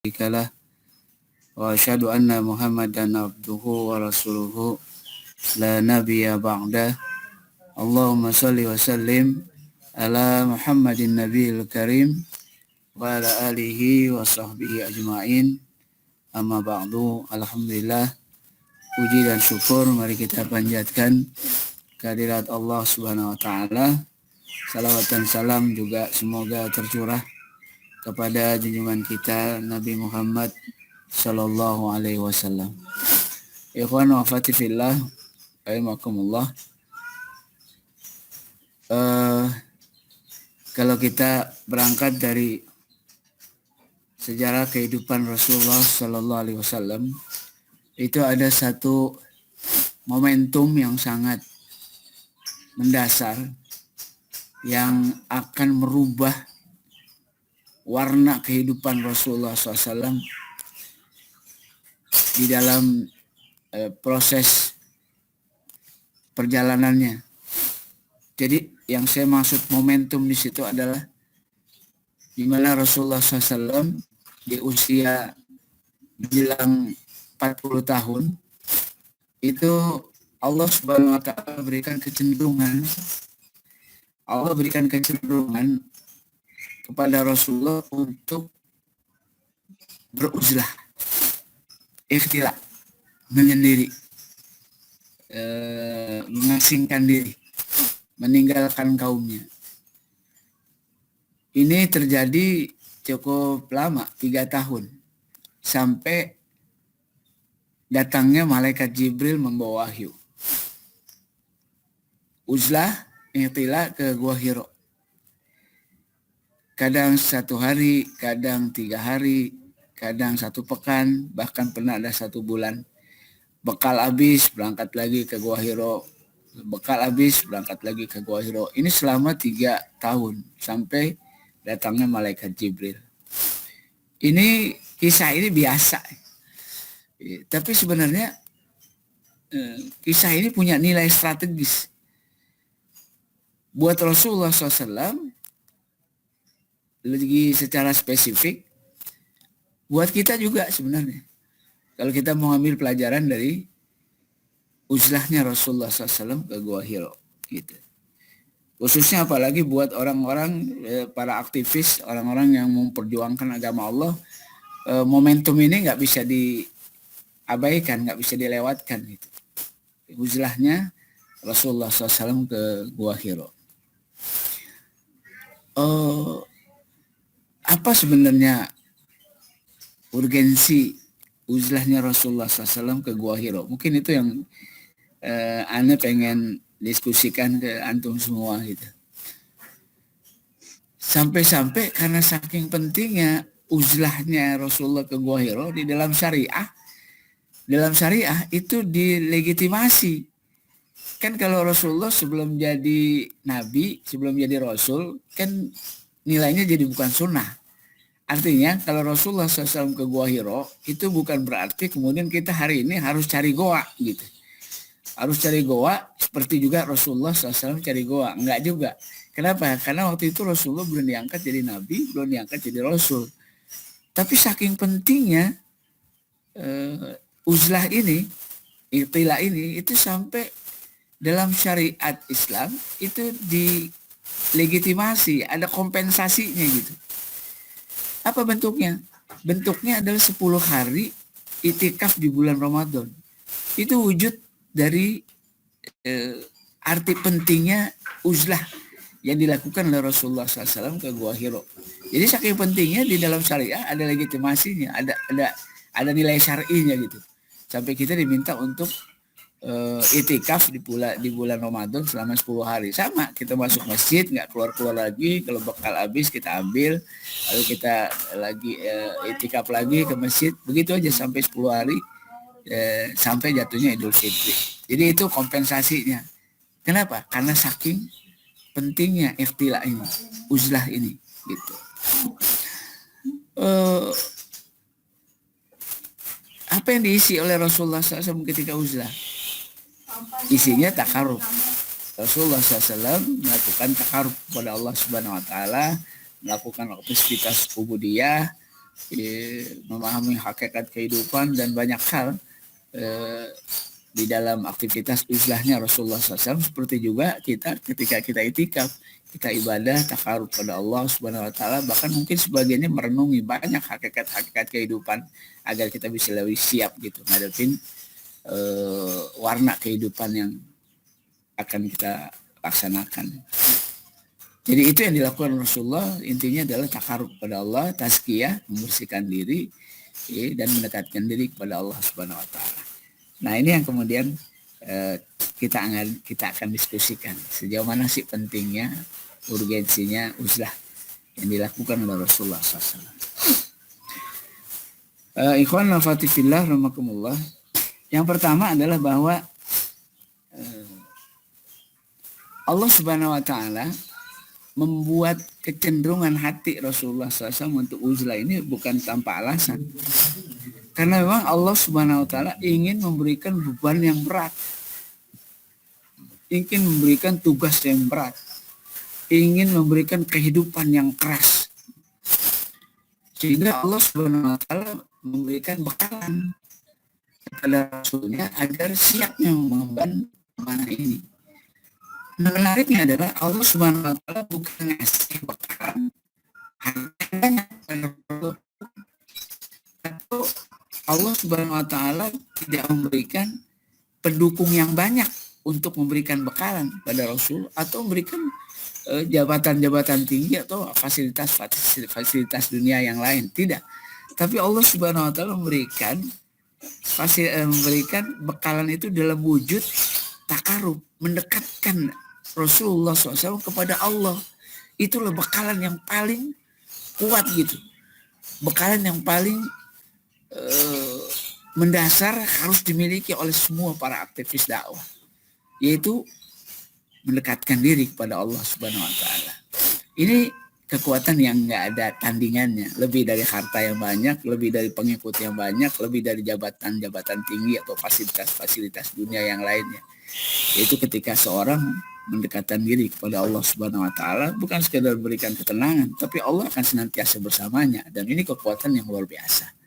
شريك له وأشهد أن محمدا عبده ورسوله لا نبي بعده اللهم صل وسلم على محمد النبي الكريم وعلى آله وصحبه أجمعين amma ba'du. Alhamdulillah, puji dan syukur mari kita panjatkan kehadirat Allah Subhanahu wa taala. Salawat dan salam juga semoga tercurah kepada junjungan kita Nabi Muhammad sallallahu alaihi wasallam. Ikhwan wa akhwati fillah, rahimakumullah. Kalau kita berangkat dari sejarah kehidupan Rasulullah sallallahu alaihi wasallam, itu ada satu momentum yang sangat mendasar yang akan merubah warna kehidupan Rasulullah SAW di dalam proses perjalanannya. Jadi yang saya maksud momentum di situ adalah di mana Rasulullah SAW di usia menjelang 40 tahun itu Allah Subhanahu wa taala berikan kecenderungan kepada Rasulullah untuk beruzlah, ikhtilah, menyendiri, mengasingkan diri, meninggalkan kaumnya. Ini terjadi cukup lama, 3 tahun, sampai datangnya malaikat Jibril membawa wahyu. Uzlah, ikhtilah ke Gua Hiro. Kadang 1 hari, kadang 3 hari, kadang 1 pekan, bahkan pernah ada 1 bulan. Bekal habis, berangkat lagi ke Gua Hiro. Bekal habis, berangkat lagi ke Gua Hiro. Ini selama 3 tahun, sampai datangnya malaikat Jibril. Ini kisah ini biasa. Tapi sebenarnya kisah ini punya nilai strategis. Buat Rasulullah SAW, lagi secara spesifik, buat kita juga sebenarnya. Kalau kita mau ambil pelajaran dari uzlahnya Rasulullah SAW ke Gua Hiro. Gitu. Khususnya apalagi buat orang-orang, para aktivis, orang-orang yang memperjuangkan agama Allah, momentum ini nggak bisa diabaikan, nggak bisa dilewatkan. Gitu. Uzlahnya Rasulullah SAW ke Gua Hiro. Apa sebenarnya urgensi uzlahnya Rasulullah SAW ke Gua Hiro? Mungkin itu yang Anda pengen diskusikan ke antum semua gitu. Sampai-sampai karena saking pentingnya uzlahnya Rasulullah ke Gua Hiro di dalam syariah itu dilegitimasi. Kan kalau Rasulullah sebelum jadi nabi, sebelum jadi rasul, kan nilainya jadi bukan sunnah. Artinya kalau Rasulullah SAW ke Gua Hiro, itu bukan berarti kemudian kita hari ini harus cari goa gitu. Harus cari goa seperti juga Rasulullah SAW cari goa. Enggak juga. Kenapa? Karena waktu itu Rasulullah belum diangkat jadi nabi, belum diangkat jadi rasul. Tapi saking pentingnya uzlah ini, ikhtilah ini, itu sampai dalam syariat Islam itu dilegitimasi, ada kompensasinya gitu. Apa bentuknya? Bentuknya adalah 10 hari itikaf di bulan Ramadan. Itu wujud dari arti pentingnya uzlah yang dilakukan oleh Rasulullah SAW ke Gua Hiro. Jadi saking pentingnya di dalam syariah ada legitimasinya, ada nilai syar'inya gitu. Sampai kita diminta untuk itikaf di bulan Ramadan selama 10 hari. Sama, kita masuk masjid, nggak keluar lagi. Kalau bekal habis kita ambil, lalu kita lagi itikaf lagi ke masjid. Begitu aja sampai 10 hari, sampai jatuhnya Idul Fitri. Jadi itu kompensasinya. Kenapa? Karena saking pentingnya ikhtilah ini, uzlah ini, gitu. Apa yang diisi oleh Rasulullah SAW ketika uzlah? Isinya takarub. Rasulullah SAW melakukan takarub kepada Allah Subhanahu wa taala, melakukan aktivitas ubudiyah, memahami hakikat kehidupan dan banyak hal di dalam aktivitas uzlahnya Rasulullah SAW. Seperti juga kita ketika kita itikaf, kita ibadah takarub pada Allah Subhanahu Wa Taala, bahkan mungkin sebagiannya merenungi banyak hakikat-hakikat kehidupan agar kita bisa lebih siap gitu ngadepin warna kehidupan yang akan kita laksanakan. Jadi itu yang dilakukan Rasulullah, intinya adalah takarub pada Allah, tazkiyah, membersihkan diri dan mendekatkan diri kepada Allah Subhanahu Wa Taala. Nah ini yang kemudian kita akan diskusikan sejauh mana sih pentingnya, urgensinya uzlah yang dilakukan oleh Rasulullah SAW. Ikhwan al-fatifillah rahmakumullah. Yang pertama adalah bahwa Allah Subhanahu Wa Taala membuat kecenderungan hati Rasulullah SAW untuk uzlah ini bukan tanpa alasan. Karena memang Allah Subhanahu Wa Taala ingin memberikan beban yang berat, ingin memberikan tugas yang berat, ingin memberikan kehidupan yang keras, sehingga Allah Subhanahu Wa Taala memberikan bekalan kepada Rasulnya agar siapnya mengemban amanah ini. Nah, menariknya adalah Allah Subhanahu Wa Taala bukan ngasih bekalan hanya atau Allah Subhanahu Wa Taala tidak memberikan pendukung yang banyak untuk memberikan bekalan pada Rasul atau memberikan jabatan-jabatan tinggi atau fasilitas dunia yang lain, tidak. Tapi Allah Subhanahu Wa Taala memberikan bekalan itu dalam wujud takarub, mendekatkan Rasulullah SAW kepada Allah. Itulah bekalan yang paling kuat gitu, bekalan yang paling mendasar harus dimiliki oleh semua para aktivis dakwah, yaitu mendekatkan diri kepada Allah Subhanahu Wa Taala. Ini kekuatan yang nggak ada tandingannya, lebih dari harta yang banyak, lebih dari pengikut yang banyak, lebih dari jabatan-jabatan tinggi atau fasilitas-fasilitas dunia yang lainnya. Yaitu ketika seorang mendekatkan diri kepada Allah Subhanahu Wa Taala, bukan sekedar berikan ketenangan, tapi Allah akan senantiasa bersamanya, dan ini kekuatan yang luar biasa.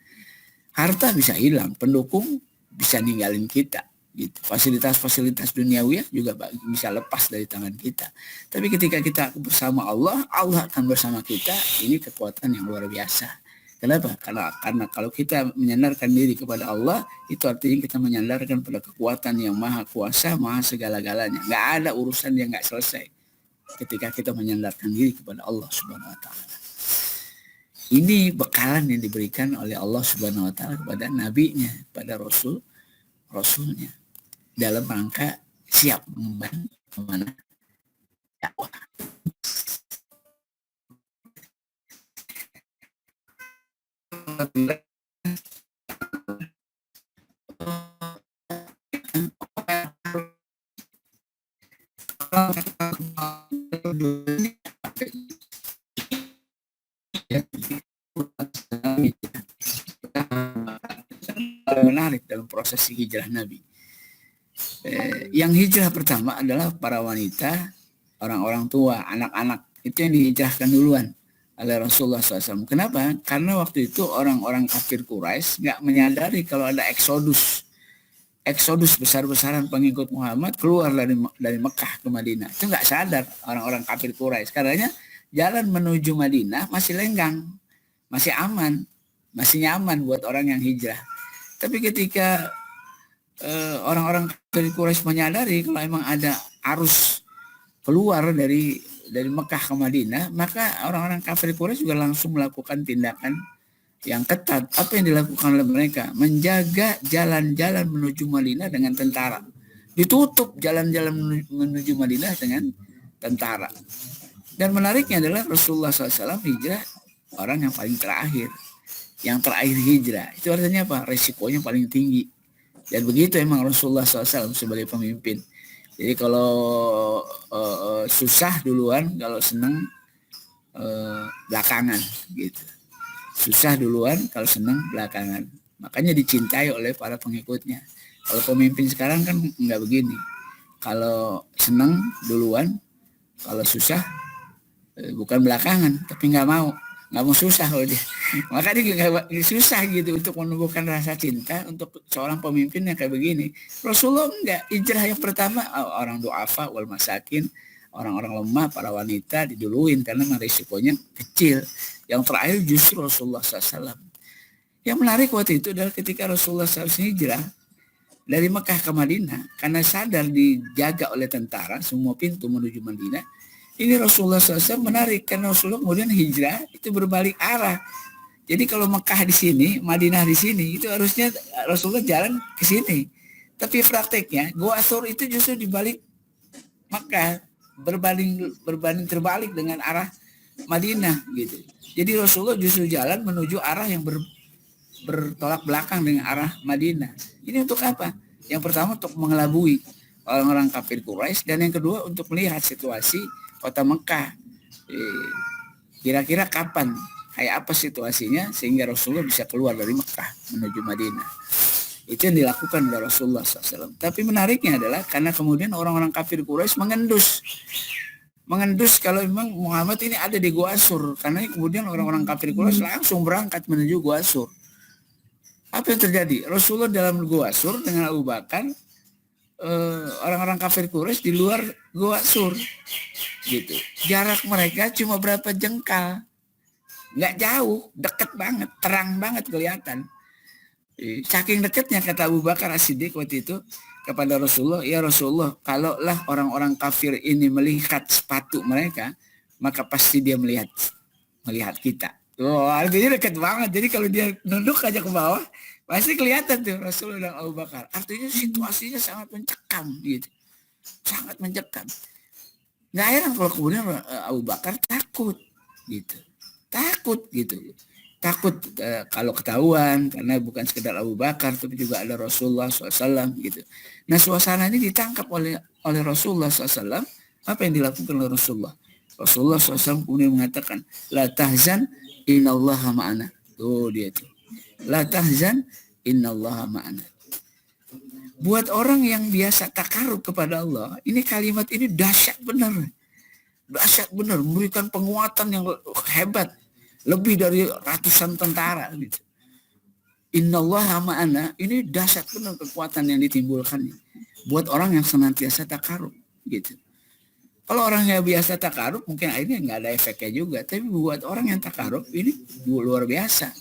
Harta bisa hilang, pendukung bisa ninggalin kita, gitu. Fasilitas-fasilitas duniawi juga bisa lepas dari tangan kita. Tapi ketika kita bersama Allah, Allah akan bersama kita. Ini kekuatan yang luar biasa. Kenapa? Karena kalau kita menyandarkan diri kepada Allah, itu artinya kita menyandarkan pada kekuatan yang maha kuasa, maha segala-galanya. Nggak ada urusan yang nggak selesai ketika kita menyandarkan diri kepada Allah Subhanahu Wa Taala. Ini bekalan yang diberikan oleh Allah Subhanahu Wa Taala kepada nabinya, pada rasulnya, dalam rangka siap mengemban amanah dakwah. Menarik dalam proses hijrah Nabi. Yang hijrah pertama adalah para wanita, orang-orang tua, anak-anak. Itu yang dihijrahkan duluan oleh Rasulullah SAW. Kenapa? Karena waktu itu orang-orang kafir Quraisy nggak menyadari kalau ada eksodus besar-besaran pengikut Muhammad keluar dari Mekah ke Madinah. Itu nggak sadar orang-orang kafir Quraisy. Karena jalan menuju Madinah masih lenggang, masih aman, masih nyaman buat orang yang hijrah. Tapi ketika orang-orang kafir Quraisy menyadari kalau emang ada arus keluar dari Mekah ke Madinah, maka orang-orang kafir Quraisy juga langsung melakukan tindakan yang ketat. Apa yang dilakukan oleh mereka? Menjaga jalan-jalan menuju Madinah dengan tentara. Ditutup jalan-jalan menuju Madinah dengan tentara. Dan menariknya adalah Rasulullah SAW hijrah orang yang paling terakhir. Yang terakhir hijrah. Itu artinya apa? Resikonya paling tinggi. Dan begitu emang Rasulullah SAW sebagai pemimpin. Jadi kalau susah duluan, kalau senang belakangan gitu. Susah duluan, kalau senang belakangan. Makanya dicintai oleh para pengikutnya. Kalau pemimpin sekarang kan nggak begini. Kalau senang duluan, kalau susah bukan belakangan, tapi nggak nggak mau susah loh dia. Maka dia nggak susah gitu untuk menumbuhkan rasa cinta untuk seorang pemimpin yang kayak begini. Rasulullah enggak, hijrah yang pertama orang du'afa wal masakin, orang-orang lemah, para wanita diduluin karena risikonya kecil. Yang terakhir justru Rasulullah SAW. Yang menarik waktu itu adalah ketika Rasulullah SAW hijrah dari Mekah ke Madinah, karena sadar dijaga oleh tentara semua pintu menuju Madinah. Ini Rasulullah SAW menarik karena Rasulullah kemudian hijrah itu berbalik arah. Jadi kalau Mekah di sini, Madinah di sini, itu harusnya Rasulullah jalan ke sini. Tapi prakteknya Gua Thur itu justru di balik Mekah, berbanding terbalik dengan arah Madinah gitu. Jadi Rasulullah justru jalan menuju arah yang bertolak belakang dengan arah Madinah. Ini untuk apa? Yang pertama untuk mengelabui orang-orang kafir Quraisy, dan yang kedua untuk melihat situasi kota Mekah. Kira-kira kapan, kayak apa situasinya sehingga Rasulullah bisa keluar dari Mekah menuju Madinah. Itu yang dilakukan oleh Rasulullah SAW. Tapi menariknya adalah karena kemudian orang-orang kafir Quraisy mengendus kalau memang Muhammad ini ada di Gua Thur, karena kemudian orang-orang kafir Quraisy langsung berangkat menuju Gua Thur. Apa yang terjadi? Rasulullah dalam Gua Thur dengan Abu Bakar, orang-orang kafir Quraisy di luar Gua Thur gitu. Jarak mereka cuma berapa jengkal, nggak jauh, deket banget, terang banget kelihatan. Saking dekatnya kata Abu Bakar As-Siddiq waktu itu kepada Rasulullah, ya Rasulullah, kalaulah orang-orang kafir ini melihat sepatu mereka, maka pasti dia melihat kita. Artinya dekat banget. Jadi kalau dia nunduk aja ke bawah, pasti kelihatan tuh Rasulullah dan Abu Bakar. Artinya situasinya sangat mencekam gitu. Sangat mencekam. Nggak heran kalau kemudian Abu Bakar takut gitu. Takut kalau ketahuan, karena bukan sekedar Abu Bakar, tapi juga ada Rasulullah SAW gitu. Nah, suasana ini ditangkap oleh Rasulullah SAW. Apa yang dilakukan oleh Rasulullah? Rasulullah SAW kemudian mengatakan, la tahzan innallaha ma'ana. Tuh dia tuh. La tahzan innallaha ma'ana. Buat orang yang biasa takarub kepada Allah, ini kalimat ini dahsyat benar, memberikan penguatan yang hebat, lebih dari ratusan tentara gitu. Innallaha ma'ana, ini dahsyat benar kekuatan yang ditimbulkan buat orang yang senantiasa takarub gitu. Kalau orang yang biasa takarub mungkin akhirnya nggak ada efeknya juga, tapi buat orang yang takarub ini luar biasa.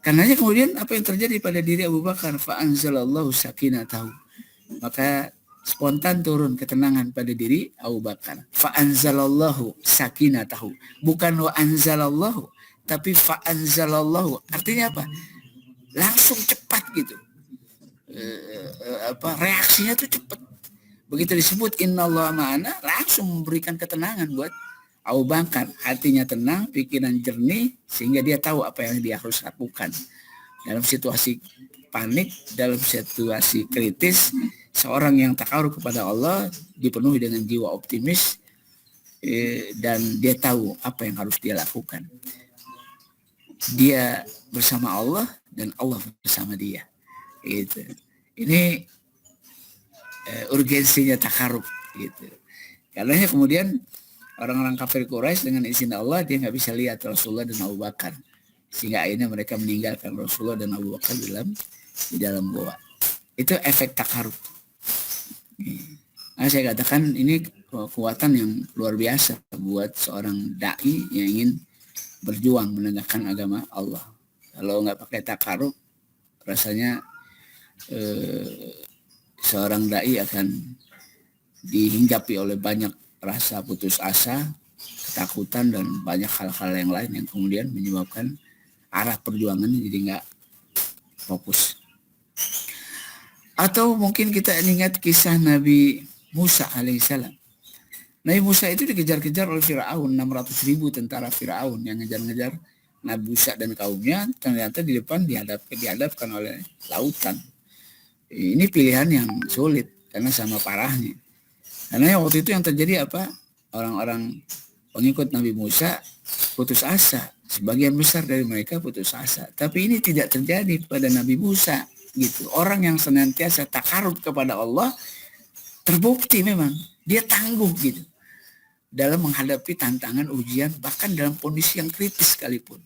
Karenanya kemudian apa yang terjadi pada diri Abu Bakar? Fa anzalallahu sakinatahu. Maka spontan turun ketenangan pada diri Abu Bakar. Fa anzalallahu sakinatahu. Bukan wa anzalallahu, tapi fa anzalallahu. Artinya apa? Langsung cepat gitu. Reaksinya tuh cepat. Begitu disebut innallaha ma'ana, langsung memberikan ketenangan buat Abu Bakar. Hatinya tenang, pikiran jernih, sehingga dia tahu apa yang dia harus lakukan. Dalam situasi panik, dalam situasi kritis, seorang yang takarub kepada Allah dipenuhi dengan jiwa optimis, dan dia tahu apa yang harus dia lakukan. Dia bersama Allah dan Allah bersama dia. Gitu. Ini urgensinya takarub gitu. Karena kemudian orang-orang kafir Quraisy dengan izin Allah dia nggak bisa lihat Rasulullah dan Abu Bakar, sehingga akhirnya mereka meninggalkan Rasulullah dan Abu Bakar di dalam gua. Itu efek takarub. Nah, saya katakan ini kekuatan yang luar biasa buat seorang dai yang ingin berjuang menegakkan agama Allah. Kalau nggak pakai takarub, rasanya seorang dai akan dihinggapi oleh banyak rasa putus asa, ketakutan, dan banyak hal-hal yang lain yang kemudian menyebabkan arah perjuangannya jadi nggak fokus. Atau mungkin kita ingat kisah Nabi Musa alaihissalam. Nabi Musa itu dikejar-kejar oleh Firaun, 600.000 tentara Firaun yang ngejar-ngejar Nabi Musa dan kaumnya. Ternyata di depan dihadapkan oleh lautan. Ini pilihan yang sulit karena sama parahnya. Karena waktu itu yang terjadi apa? Orang-orang pengikut Nabi Musa putus asa. Sebagian besar dari mereka putus asa. Tapi ini tidak terjadi pada Nabi Musa gitu. Orang yang senantiasa takarub kepada Allah terbukti memang dia tangguh gitu. dalam menghadapi tantangan ujian, bahkan dalam kondisi yang kritis sekalipun.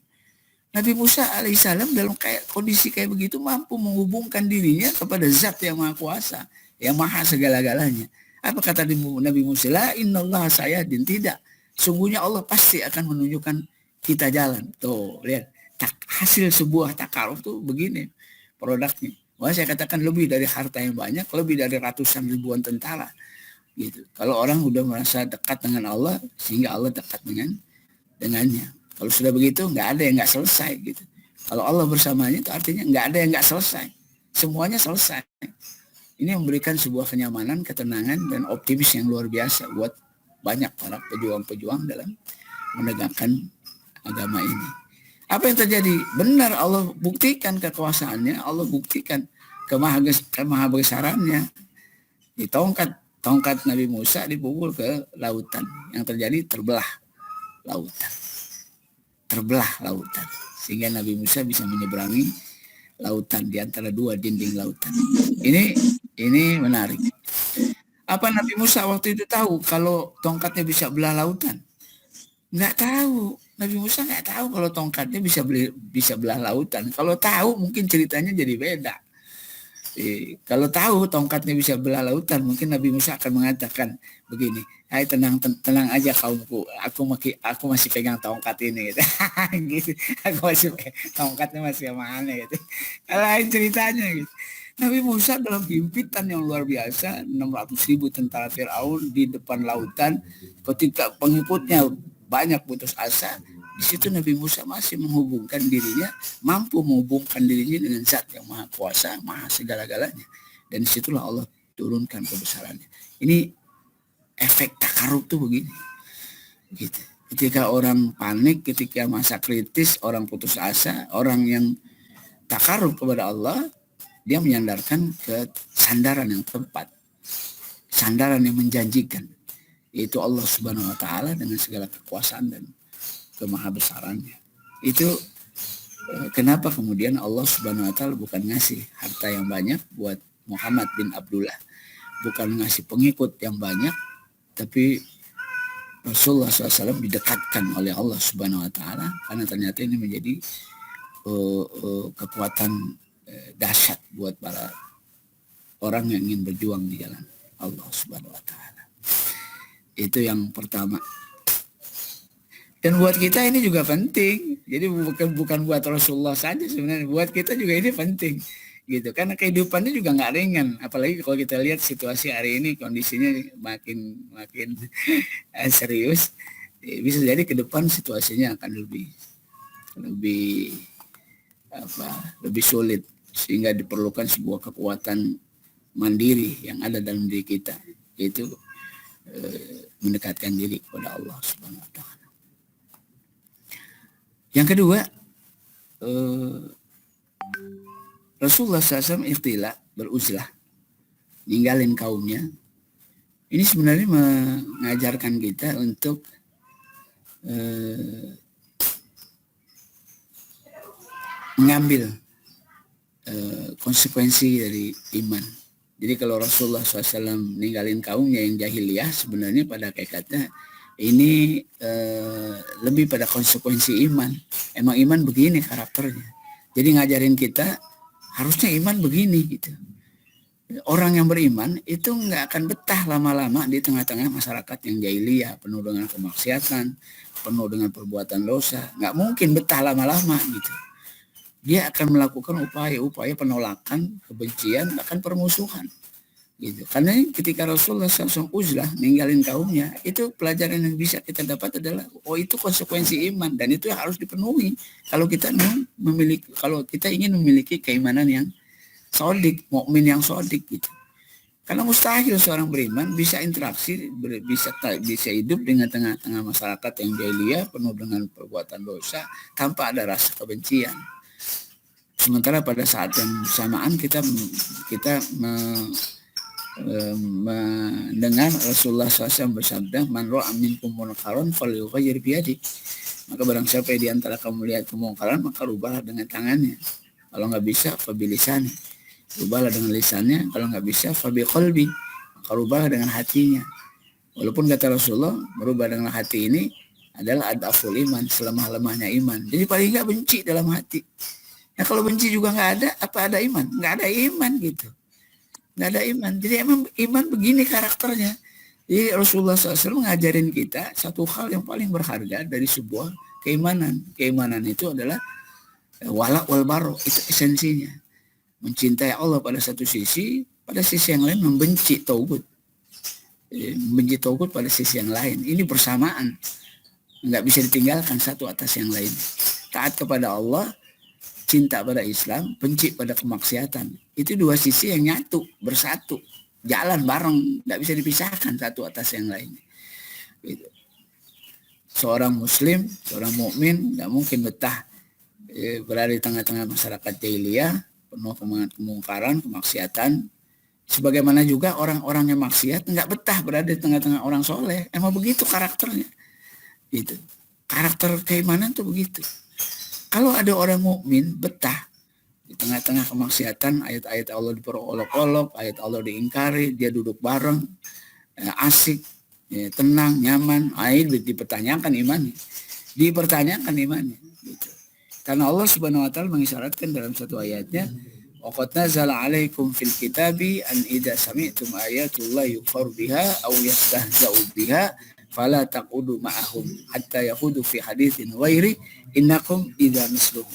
Nabi Musa alaihissalam dalam kondisi kayak begitu mampu menghubungkan dirinya kepada Zat yang Maha Kuasa, yang Maha segala-galanya. Apa kata Nabi Musa? La innallaha sayadin. Tidak. Sungguhnya Allah pasti akan menunjukkan kita jalan. Tuh, lihat. Hasil sebuah takaruf tuh begini produknya. Wah, saya katakan lebih dari harta yang banyak, lebih dari ratusan ribuan tentara. Gitu. Kalau orang udah merasa dekat dengan Allah, sehingga Allah dekat dengannya. Kalau sudah begitu, nggak ada yang nggak selesai gitu. Kalau Allah bersamanya itu artinya nggak ada yang nggak selesai. Semuanya selesai. Ini memberikan sebuah kenyamanan, ketenangan, dan optimis yang luar biasa buat banyak para pejuang-pejuang dalam menegakkan agama ini. Apa yang terjadi? Benar Allah buktikan kekuasaannya, Allah buktikan kemahabesarannya. Di tongkat Nabi Musa dipukul ke lautan. Yang terjadi terbelah lautan. Sehingga Nabi Musa bisa menyeberangi lautan di antara dua dinding lautan. Ini menarik. Apa Nabi Musa waktu itu tahu kalau tongkatnya bisa belah lautan? Nggak tahu. Nabi Musa nggak tahu kalau tongkatnya bisa belah lautan. Kalau tahu mungkin ceritanya jadi beda. Kalau tahu tongkatnya bisa belah lautan, mungkin Nabi Musa akan mengatakan begini, "Hai, tenang aja kaumku, aku masih pegang tongkat ini," gitu. Gitu. Aku masih tongkatnya masih mana gitu. Lain ceritanya gitu. Nabi Musa dalam himpitan yang luar biasa, 600.000 tentara Firaun di depan lautan, ketika pengikutnya banyak putus asa, di situ Nabi Musa masih mampu menghubungkan dirinya dengan Zat yang Maha Kuasa, Maha segala-galanya. Dan disitulah Allah turunkan kebesarannya. Ini efek takarub tuh begini. Gitu. Ketika orang panik, ketika masa kritis, orang putus asa, orang yang takarub kepada Allah, dia menyandarkan ke sandaran yang tepat, sandaran yang menjanjikan, yaitu Allah Subhanahu Wa Taala dengan segala kekuasaan dan kemahabesarannya. Itu kenapa kemudian Allah Subhanahu Wa Taala bukan ngasih harta yang banyak buat Muhammad bin Abdullah, bukan ngasih pengikut yang banyak, tapi Rasulullah SAW didekatkan oleh Allah Subhanahu Wa Taala karena ternyata ini menjadi kekuatan dahsyat buat para orang yang ingin berjuang di jalan Allah Subhanahu Wa Taala. Itu yang pertama. Dan buat kita ini juga penting. Jadi bukan buat Rasulullah saja sebenarnya, buat kita juga ini penting. Gitu. Karena kehidupannya juga nggak ringan. Apalagi kalau kita lihat situasi hari ini, kondisinya makin serius. Bisa jadi ke depan situasinya akan lebih sulit, sehingga diperlukan sebuah kekuatan mandiri yang ada dalam diri kita, yaitu mendekatkan diri kepada Allah Subhanahu Wa Taala. Yang kedua, Rasulullah SAW ikhtilah, beruzlah, ninggalin kaumnya. Ini sebenarnya mengajarkan kita untuk mengambil konsekuensi dari iman. Jadi kalau Rasulullah SAW ninggalin kaumnya yang jahiliyah, sebenarnya pada hakikatnya ini lebih pada konsekuensi iman. Emang iman begini karakternya. Jadi ngajarin kita harusnya iman begini gitu. Orang yang beriman itu nggak akan betah lama-lama di tengah-tengah masyarakat yang jahiliyah, penuh dengan kemaksiatan, penuh dengan perbuatan dosa. Nggak mungkin betah lama-lama gitu. Dia akan melakukan upaya-upaya penolakan, kebencian, bahkan permusuhan. Gitu. Karena ketika Rasulullah SAW uzlah ninggalin kaumnya, itu pelajaran yang bisa kita dapat adalah itu konsekuensi iman, dan itu harus dipenuhi kalau kita ingin memiliki keimanan yang sodik, mukmin yang sodik gitu. Karena mustahil seorang beriman bisa interaksi, bisa hidup dengan tengah-tengah masyarakat yang jahiliyah penuh dengan perbuatan dosa tanpa ada rasa kebencian. Sementara pada saat yang bersamaan kita mendengar Rasulullah SAW bersabda, "Man ra'a minkum munkaran falyughayyir biyadihi." Maka barang siapa di antara kamu melihat kemungkaran, maka rubahlah dengan tangannya. Kalau nggak bisa, fabilisani. Rubahlah dengan lisannya. Kalau nggak bisa, fabiqalbi. Maka rubahlah dengan hatinya. Walaupun kata Rasulullah, merubah dengan hati ini adalah adaful iman, selemah-lemahnya iman. Jadi paling nggak benci dalam hati. Nah kalau benci juga nggak ada, apa ada iman? Nggak ada iman gitu. Nggak ada iman. Jadi emang iman begini karakternya. Jadi Rasulullah SAW ngajarin kita satu hal yang paling berharga dari sebuah keimanan. Keimanan itu adalah wala wal baro, itu esensinya. Mencintai Allah pada satu sisi, pada sisi yang lain membenci tauhid. Membenci tauhid pada sisi yang lain. Ini bersamaan. Nggak bisa ditinggalkan satu atas yang lain. Taat kepada Allah, cinta pada Islam, benci pada kemaksiatan. Itu dua sisi yang nyatu, bersatu. Jalan bareng, nggak bisa dipisahkan satu atas yang lain. Gitu. Seorang muslim, seorang mukmin nggak mungkin betah berada di tengah-tengah masyarakat jahiliyah, penuh kemungkaran, kemaksiatan. Sebagaimana juga orang-orang yang maksiat nggak betah berada di tengah-tengah orang soleh. Emang begitu karakternya. Gitu. Karakter keimanan tuh begitu. Kalau ada orang mukmin betah di tengah-tengah kemaksiatan, ayat-ayat Allah diperolok-olok, ayat Allah diingkari, dia duduk bareng, asik, tenang, nyaman, dipertanyakan imannya. Dipertanyakan imannya. Gitu. Karena Allah Subhanahu wa taala mengisyaratkan dalam satu ayatnya, waqad nazala 'alaikum fil kitabi an idza sami'tum ayatullahi yukfaru biha aw yastahza'u biha fala taqudu ma'ahum hatta yaqudu fi haditsin ghairi innakum idza misluhum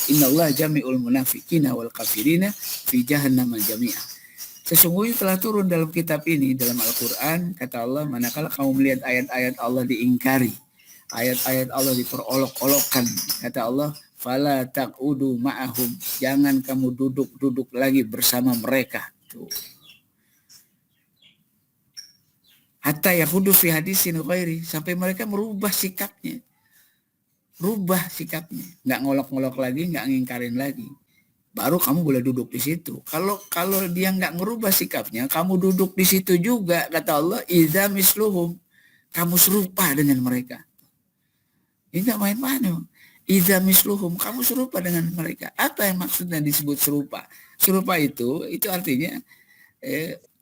innallaha jami'ul munafiqina wal kafirina fi jahannam jami'a. Sesungguhnya telah turun dalam kitab ini, dalam Al-Quran, kata Allah, manakala kamu melihat ayat-ayat Allah diingkari, ayat-ayat Allah diperolok-olokkan, kata Allah, fala taqudu ma'ahum, jangan kamu duduk lagi bersama mereka. Tuh. Hatta yahudu fi hadisin ghairi, sampai mereka merubah sikapnya. Nggak ngolok-ngolok lagi, nggak ngingkarin lagi. Baru kamu boleh duduk di situ. Kalau dia nggak ngerubah sikapnya, kamu duduk di situ juga, kata Allah, idza misluhum, kamu serupa dengan mereka. Ini nggak main-main. Idza misluhum, kamu serupa dengan mereka. Apa yang maksudnya disebut serupa? Serupa itu artinya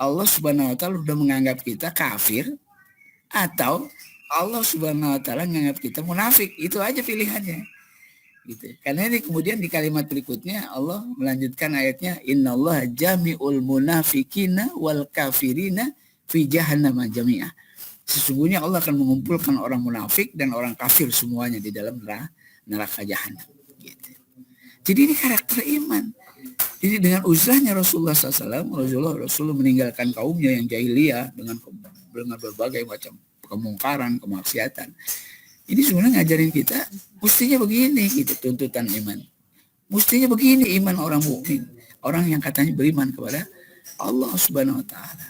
Allah Subhanahu wa taala sudah menganggap kita kafir, atau Allah Subhanahu wa taala menganggap kita munafik. Itu aja pilihannya. Gitu. Karena ini kemudian di kalimat berikutnya Allah melanjutkan ayatnya, innallaha jami'ul munafiqina wal kafirina fi jahannam jami'ah. Sesungguhnya Allah akan mengumpulkan orang munafik dan orang kafir semuanya di dalam neraka jahanam. Gitu. Jadi ini karakter iman. Jadi dengan uzlahnya Rasulullah SAW, Rasulullah meninggalkan kaumnya yang jahiliyah dengan berbagai macam kemungkaran, kemaksiatan. Ini sebenarnya ngajarin kita, mestinya begini gitu tuntutan iman. Mestinya begini iman orang mukmin, orang yang katanya beriman kepada Allah Subhanahu wa taala.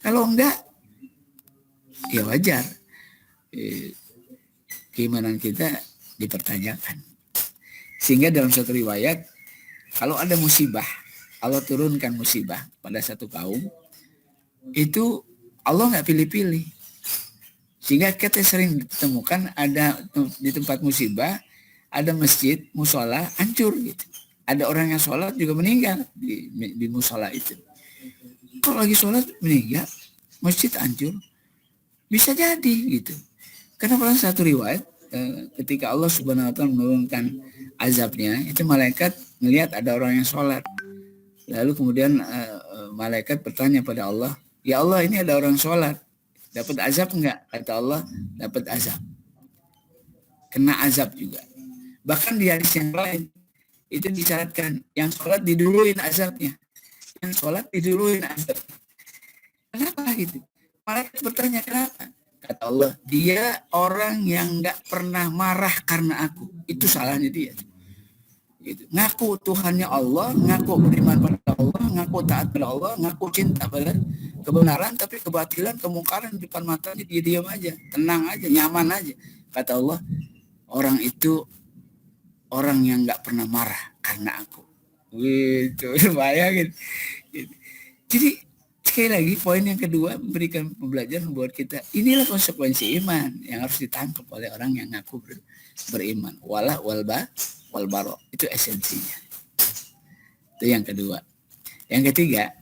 Kalau enggak, ya wajar. Keimanan kita dipertanyakan. Sehingga dalam satu riwayat, kalau ada musibah, Allah turunkan musibah pada satu kaum, itu Allah nggak pilih-pilih. Sehingga kita sering ditemukan ada di tempat musibah, ada masjid, musola, hancur gitu. Ada orang yang sholat juga meninggal di musola itu. Kalau lagi sholat meninggal, masjid hancur, bisa jadi gitu. Karena pada satu riwayat, ketika Allah Subhanahu wa taala menurunkan azabnya, itu malaikat melihat ada orang yang sholat. Lalu kemudian malaikat bertanya pada Allah, ya Allah, ini ada orang sholat, dapat azab enggak? Kata Allah, dapat azab. Kena azab juga. Bahkan di hadis yang lain, itu disyaratkan, yang sholat diduluin azabnya. Yang sholat diduluin azabnya. Kenapa gitu? Malaikat bertanya, kenapa? Kata Allah, dia orang yang enggak pernah marah karena aku. Itu salahnya dia. Gitu. Ngaku Tuhannya Allah, ngaku beriman pada Allah, ngaku taat pada Allah, ngaku cinta pada kebenaran, tapi kebatilan, kemungkaran di depan matanya dia diam aja, tenang aja, nyaman aja. Kata Allah, orang itu orang yang nggak pernah marah karena aku. Gitu, bayangin. Gitu. Jadi sekali lagi poin yang kedua memberikan pembelajaran buat kita. Inilah konsekuensi iman yang harus ditangkap oleh orang yang ngaku beriman. Wala walba wal baro, itu esensinya. Itu yang kedua. Yang ketiga,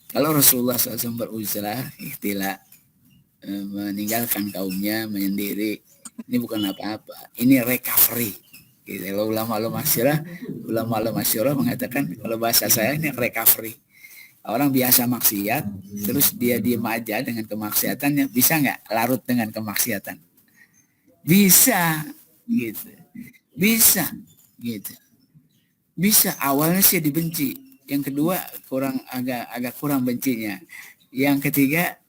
kalau Rasulullah SAW beruzlah, ikhtilah, meninggalkan kaumnya menyendiri. Ini bukan apa-apa, ini recovery. Gitu. Kalau ulama-ulama masyurah mengatakan kalau bahasa saya ini recovery. Orang biasa maksiat, terus dia diem aja dengan kemaksiatannya, bisa nggak larut dengan kemaksiatan? Bisa, gitu. Bisa, gitu. Bisa. Awalnya sih dibenci, yang kedua agak kurang bencinya, yang ketiga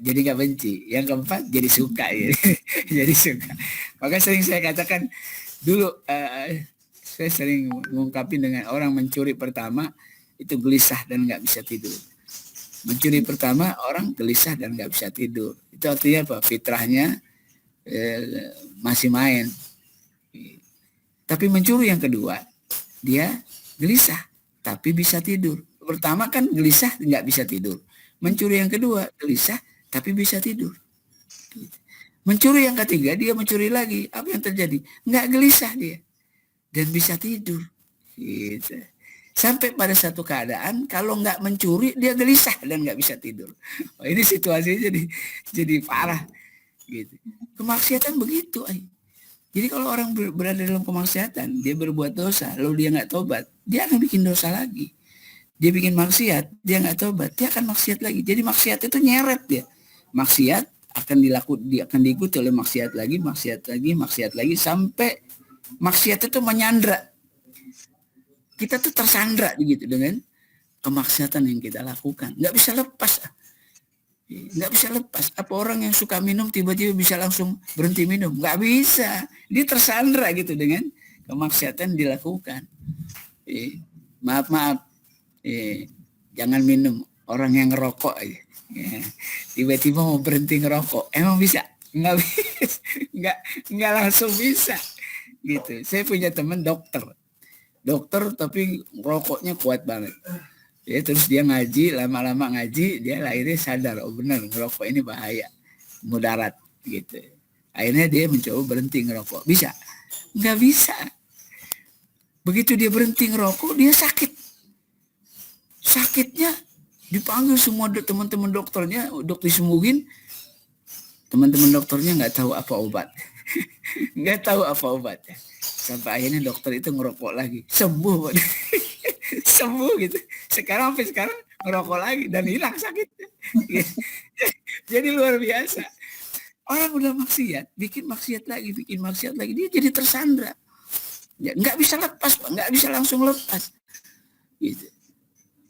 jadi nggak benci, yang keempat jadi suka, gitu. Jadi suka. Maka sering saya katakan dulu, saya sering mengungkapin dengan orang mencuri pertama itu gelisah dan nggak bisa tidur. Mencuri pertama orang gelisah dan nggak bisa tidur. Itu artinya apa? Fitrahnya masih main. Tapi mencuri yang kedua, dia gelisah tapi bisa tidur. Pertama kan gelisah nggak bisa tidur. Mencuri yang kedua, gelisah tapi bisa tidur. Mencuri yang ketiga, dia mencuri lagi. Apa yang terjadi? Nggak gelisah dia dan bisa tidur. Gitu. Sampai pada satu keadaan kalau nggak mencuri dia gelisah dan nggak bisa tidur. Oh, ini situasinya jadi parah, gitu. Kemaksiatan begitu. Jadi kalau orang berada dalam kemaksiatan, dia berbuat dosa, lalu dia nggak tobat, dia akan bikin dosa lagi. Dia bikin maksiat, dia nggak tobat, dia akan maksiat lagi. Jadi maksiat itu nyeret dia. Maksiat akan diikuti oleh maksiat lagi sampai maksiat itu menyandra. Kita tuh tersandra gitu dengan kemaksiatan yang kita lakukan. Nggak bisa lepas. Apa orang yang suka minum tiba-tiba bisa langsung berhenti minum? Nggak bisa. Dia tersandra gitu dengan kemaksiatan dilakukan. Maaf. Jangan minum. Orang yang ngerokok aja. Tiba-tiba mau berhenti ngerokok. Emang bisa? Nggak bisa. Nggak langsung bisa. Gitu. Saya punya teman dokter tapi rokoknya kuat banget. Ya, terus dia ngaji, lama-lama ngaji, dia akhirnya sadar, oh benar ngerokok ini bahaya, mudarat gitu. Akhirnya dia mencoba berhenti ngerokok. Bisa? Nggak bisa. Begitu dia berhenti ngerokok, dia sakit. Sakitnya dipanggil semua teman-teman dokternya, untuk disembuhin. Teman-teman dokternya nggak tahu apa obat. Nggak tahu apa obatnya. Sampai akhirnya dokter itu ngerokok lagi. Sembuh. Sembuh gitu. Sekarang ngerokok lagi dan hilang sakitnya. Jadi luar biasa. Orang udah maksiat, bikin maksiat lagi. Dia jadi tersandra. Ya, nggak bisa lepas, nggak bisa langsung lepas. Gitu.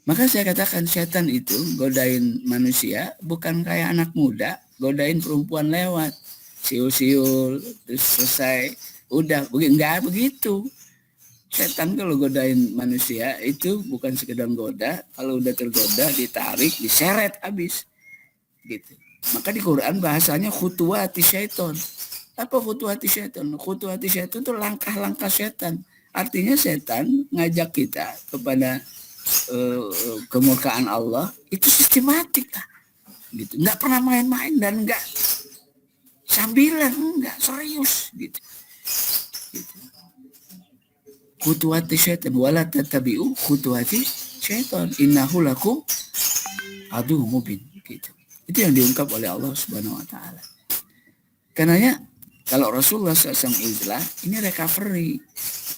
Maka saya katakan setan itu godain manusia bukan kayak anak muda, godain perempuan lewat. Siul-siul, terus selesai. Udah, enggak begitu. Setan kalau godain manusia itu bukan sekedar goda, kalau udah tergoda ditarik, diseret habis. Gitu. Maka di Quran bahasanya khutuwati syaiton. Apa khutuwati syaiton? Khutuwati syaiton itu langkah-langkah setan. Artinya setan ngajak kita kepada kemurkaan Allah itu sistematik lah. Gitu. Enggak pernah main-main dan enggak sambilan, enggak serius gitu. Khutuwati syaitan wala tatabi'u khutuwati syaitan innahu lakum aduh mubin gitu. Itu yang diungkap oleh Allah Subhanahu wa taala. Karenanya kalau Rasulullah SAW izlah, ini recovery.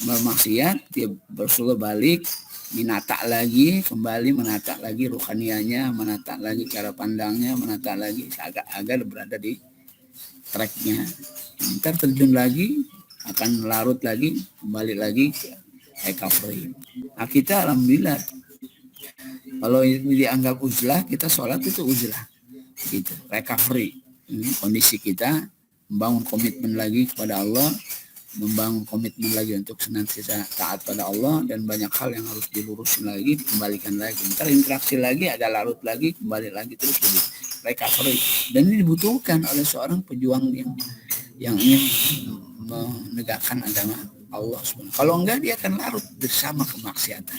Bermaksiat, dia Rasulullah balik, kembali menata lagi ruhanianya, menata lagi cara pandangnya, menata lagi agar berada di tracknya. Ntar terjun lagi, akan larut lagi, kembali lagi ke recovery. Nah kita alhamdulillah, kalau ini dianggap uzlah, kita sholat itu uzlah, gitu, recovery. Ini kondisi kita, membangun komitmen lagi kepada Allah, membangun komitmen lagi untuk senantiasa taat pada Allah, dan banyak hal yang harus dilurusin lagi, dikembalikan lagi. Ntar interaksi lagi, ada larut lagi, kembali lagi, terus jadi recovery. Dan ini dibutuhkan oleh seorang pejuang yang ingin menegakkan agama Allah SWT. Kalau enggak dia akan larut bersama kemaksiatan,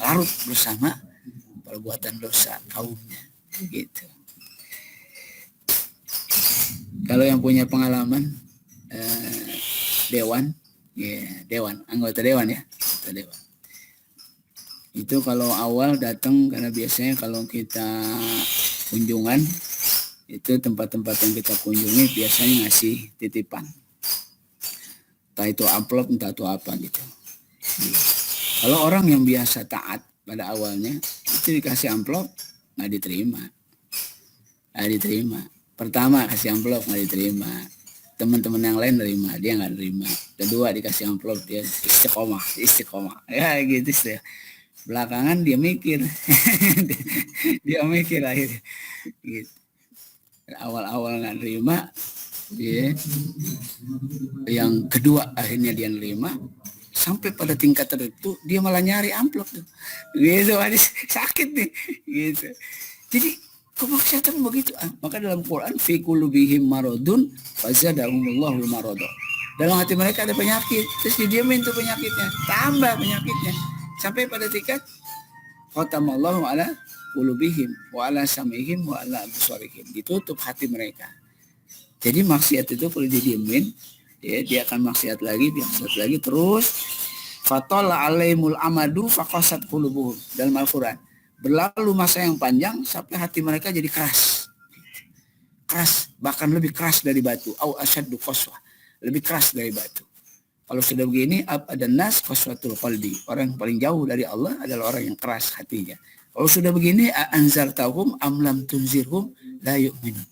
larut bersama perbuatan dosa kaumnya gitu. Kalau yang punya pengalaman anggota dewan itu kalau awal datang, karena biasanya kalau kita kunjungan Itu tempat-tempat yang kita kunjungi biasanya ngasih titipan. Entah itu amplop, entah itu apa gitu. Kalau orang yang biasa taat pada awalnya, itu dikasih amplop, nggak diterima. Pertama kasih amplop, nggak diterima. Teman-teman yang lain nerima, dia nggak nerima. Kedua dikasih amplop, dia istiqomah. Ya gitu sih. Belakangan dia mikir. Dia mikir akhirnya. Gitu. Awal-awal nggak nerima, ya. Yang kedua akhirnya dia nerima. Sampai pada tingkat tertentu dia malah nyari amplop tuh. Gitu, sakit nih. Gitu. Jadi kemaksiatan begitu. Maka dalam Quran fi qulubihim maradun fazadahumullahu marada. Dalam hati mereka ada penyakit, terus didiamin tuh penyakitnya, tambah penyakitnya. Sampai pada tingkat khatamallahu ala qulubihim wa ala sam'ihim wa ala absarihim. Ditutup hati mereka. Jadi maksiat itu perlu didiemin, ya, dia akan maksiat lagi terus. Fatala alaihimul amadu faqasat qulubuhum. Dalam Al-Qur'an. Berlalu masa yang panjang sampai hati mereka jadi keras, bahkan lebih keras dari batu. Au asyaddu qaswah, lebih keras dari batu. Kalau sudah begini, ada nas qaswatul qalbi. Orang yang paling jauh dari Allah adalah orang yang keras hatinya. Kalau sudah begini, anzartahum am lam tunzirhum la yu'minun.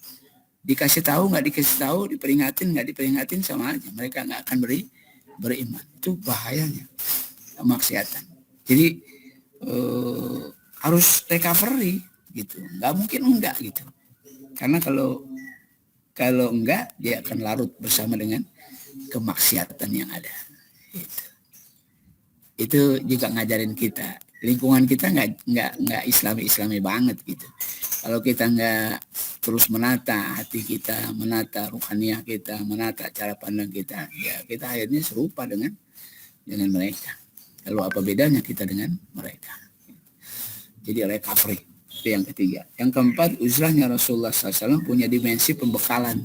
Dikasih tahu, nggak dikasih tahu, diperingatin, nggak diperingatin, sama aja. Mereka nggak akan beriman. Itu bahayanya maksiatan. Jadi harus recovery gitu. Nggak mungkin enggak gitu. Karena kalau enggak, dia akan larut bersama dengan kemaksiatan yang ada. Gitu. Itu juga ngajarin kita. Lingkungan kita nggak islami banget gitu. Kalau kita nggak terus menata hati kita, menata ruhaniyah kita, menata cara pandang kita, ya kita akhirnya serupa dengan mereka. Lalu apa bedanya kita dengan mereka? Jadi recovery, itu yang ketiga. Yang keempat, uzlahnya Rasulullah SAW punya dimensi pembekalan.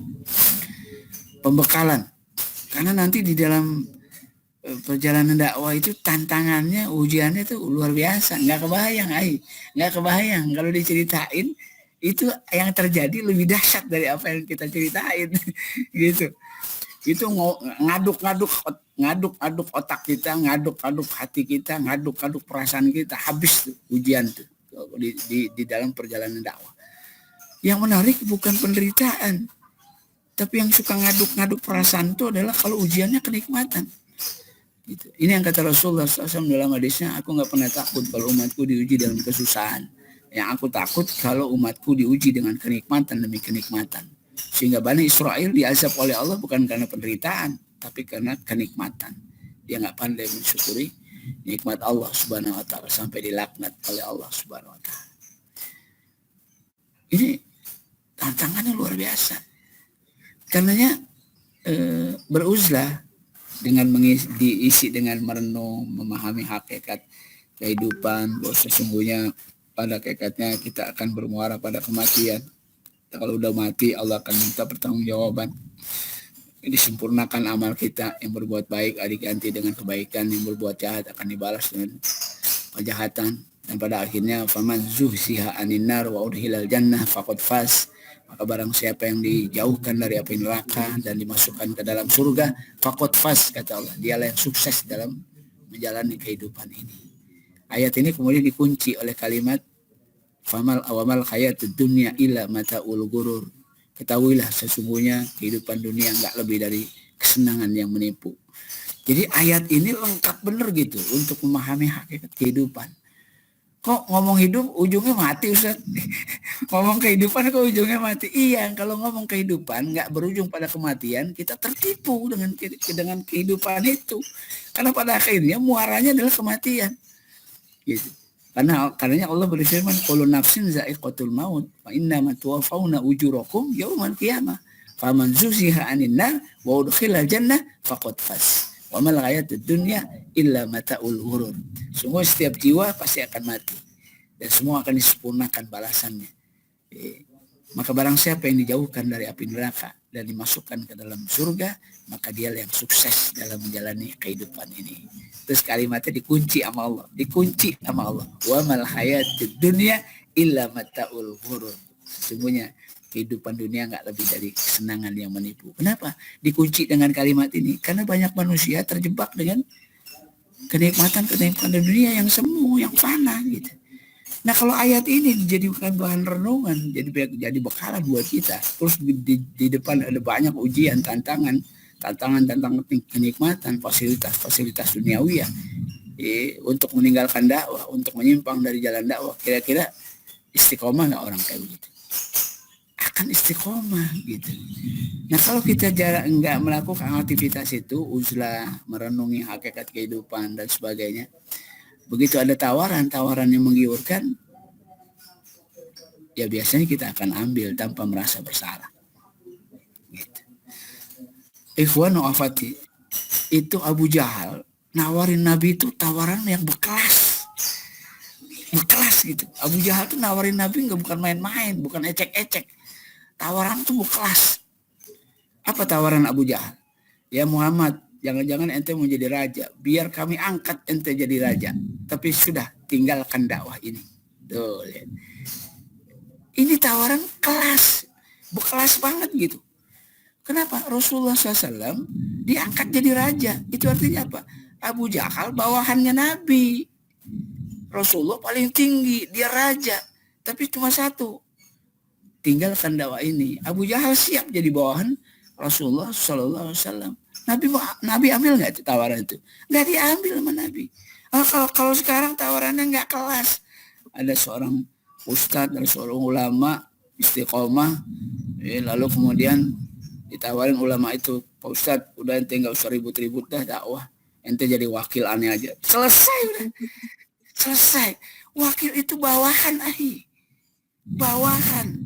Karena nanti di dalam perjalanan dakwah itu tantangannya, ujiannya itu luar biasa. Nggak kebayang. Kalau diceritain, itu yang terjadi lebih dahsyat dari apa yang kita ceritain. Gitu. Itu ngaduk otak kita, ngaduk hati kita, ngaduk perasaan kita. Habis tuh ujian tuh di dalam perjalanan dakwah. Yang menarik bukan penderitaan, tapi yang suka ngaduk perasaan itu adalah kalau ujiannya kenikmatan. Gitu. Ini yang kata Rasulullah SAW dalam hadisnya, aku nggak pernah takut kalau umatku diuji dalam kesusahan. Yang aku takut kalau umatku diuji dengan kenikmatan demi kenikmatan. Sehingga Bani Israel diazab oleh Allah bukan karena penderitaan, tapi karena kenikmatan. Dia nggak pandai mensyukuri nikmat Allah Subhanahu Wa Taala sampai dilaknat oleh Allah Subhanahu Wa Taala. Ini tantangannya luar biasa. Karenanya beruzlah dengan diisi dengan merenung, memahami hakikat kehidupan, bahwa sesungguhnya pada hakikatnya kita akan bermuara pada kematian. Kalau udah mati, Allah akan minta pertanggungjawaban. Disempurnakan amal kita, yang berbuat baik diganti dengan kebaikan, yang berbuat jahat akan dibalas dengan kejahatan. Dan pada akhirnya, faman zuhziha anin nar wa udkhilal jannah faqad faz. Maka barang siapa yang dijauhkan dari api neraka dan dimasukkan ke dalam surga, faqad faz, kata Allah. Dialah yang sukses dalam menjalani kehidupan ini. Ayat ini kemudian dikunci oleh kalimat famal awamal hayatud dunya illa mataul ghurur. Ketahuilah sesungguhnya kehidupan dunia enggak lebih dari kesenangan yang menipu. Jadi ayat ini lengkap benar gitu untuk memahami hakikat kehidupan. Kok ngomong hidup ujungnya mati, Ustaz? Ngomong kehidupan kok ujungnya mati? Iya, kalau ngomong kehidupan nggak berujung pada kematian, kita tertipu dengan kehidupan itu. Karena pada akhirnya muaranya adalah kematian. Gitu. Karena Allah berfirman, kullu nafsin za'iqatul maut, wa innama tuwaffawna ujurakum yaumal qiyamah. Faman zuhziha 'anil nar wa udkhilal jannah faqad faz. Wa mal hayatud dunya illa mata'ul ghurur. Semua setiap jiwa pasti akan mati dan semua akan disempurnakan balasannya. Maka barang siapa yang dijauhkan dari api neraka dan dimasukkan ke dalam surga, maka dia yang sukses dalam menjalani kehidupan ini. Terus kalimatnya dikunci sama Allah. Wa mal hayatud dunya illa mata'ul ghurur. Sesungguhnya kehidupan dunia nggak lebih dari kesenangan yang menipu. Kenapa? Dikunci dengan kalimat ini. Karena banyak manusia terjebak dengan kenikmatan-kenikmatan dunia yang semu, yang fana gitu. Nah kalau ayat ini dijadikan bahan renungan, jadi bekalan buat kita. Terus di depan ada banyak ujian, tantangan kenikmatan, fasilitas duniawi ya, untuk meninggalkan dakwah, untuk menyimpang dari jalan dakwah. Kira-kira istiqomah nggak orang kayak begitu? Akan istiqomah gitu. Nah kalau kita nggak melakukan aktivitas itu, uzlah, merenungi hakikat kehidupan dan sebagainya, begitu ada tawaran yang menggiurkan, ya biasanya kita akan ambil tanpa merasa bersalah. Gitu. Ikhwan wa'afati, itu Abu Jahal nawarin Nabi itu tawaran yang berkelas gitu. Abu Jahal tuh nawarin Nabi bukan main-main, bukan ecek-ecek. Tawaran tuh berkelas. Apa tawaran Abu Jahal? Ya Muhammad, jangan-jangan ente mau jadi raja, biar kami angkat ente jadi raja. Tapi sudah, tinggalkan dakwah ini. Tuh, lihat. Ini tawaran kelas, berkelas banget gitu. Kenapa? Rasulullah SAW diangkat jadi raja. Itu artinya apa? Abu Jahal bawahannya Nabi. Rasulullah paling tinggi, dia raja. Tapi cuma satu, tinggalkan dakwah ini. Abu Jahal siap jadi bawahan Rasulullah SAW. Nabi ambil nggak itu tawaran itu? Nggak diambil sama Nabi. Kalau sekarang tawarannya nggak kelas. Ada seorang ustadz, ada seorang ulama istiqomah, lalu kemudian ditawarin ulama itu, Pak Ustadz, udah ente nggak usah ribut-ribut dah dakwah, ente jadi wakil aneh aja. Selesai udah. Selesai. Wakil itu bawahan, bawahan.